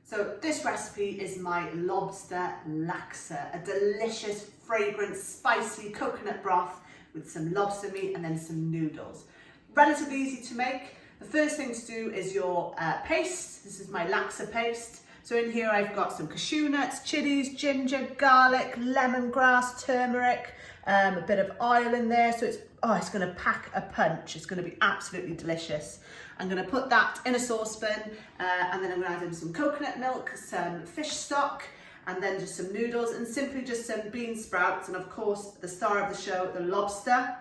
So this recipe is my lobster laksa, a delicious, fragrant, spicy coconut broth with some lobster meat and then some noodles. Relatively easy to make. The first thing to do is your paste. This is my laksa paste. So in here I've got some cashew nuts, chilies, ginger, garlic, lemongrass, turmeric, a bit of oil in there. So it's going to pack a punch. It's going to be absolutely delicious. I'm going to put that in a saucepan and then I'm going to add in some coconut milk, some fish stock, and then just some noodles and simply just some bean sprouts and of course the star of the show, the lobster.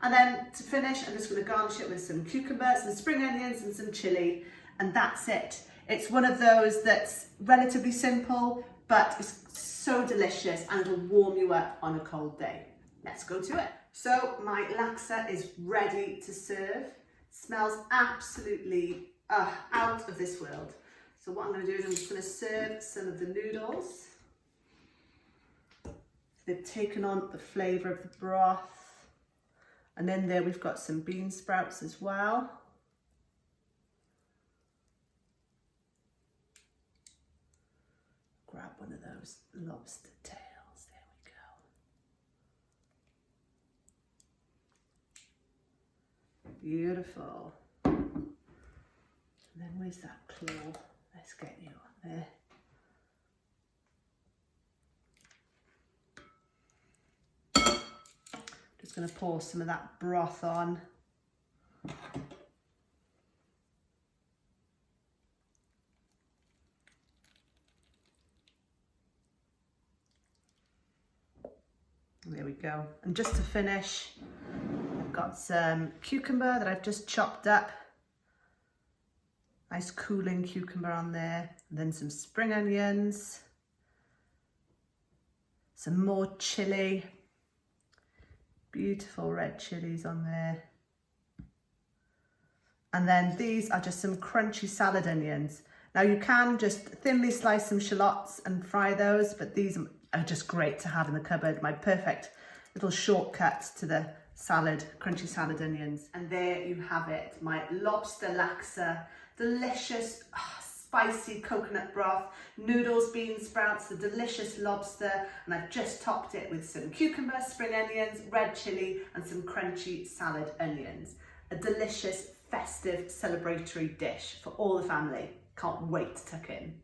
And then to finish, I'm just going to garnish it with some cucumbers, some spring onions and some chilli, and that's it. It's one of those that's relatively simple, but it's so delicious and it'll warm you up on a cold day. Let's go to it. So my laksa is ready to serve. Smells absolutely out of this world. So what I'm going to do is I'm just going to serve some of the noodles. They've taken on the flavour of the broth. And in there we've got some bean sprouts as well. Grab one of those lobster tails. There we go. Beautiful. And then where's that claw? Let's get you on there. Just going to pour some of that broth on. There we go. And just to finish, I've got some cucumber that I've just chopped up. Nice cooling cucumber on there. And then some spring onions. Some more chilli. Beautiful red chilies on there. And then these are just some crunchy salad onions. Now you can just thinly slice some shallots and fry those, but these are just great to have in the cupboard. My perfect little shortcut to the salad, crunchy salad onions. And there you have it, my lobster laksa, delicious, spicy coconut broth, noodles, bean sprouts, the delicious lobster, and I've just topped it with some cucumber, spring onions, red chilli, and some crunchy salad onions. A delicious, festive, celebratory dish for all the family. Can't wait to tuck in.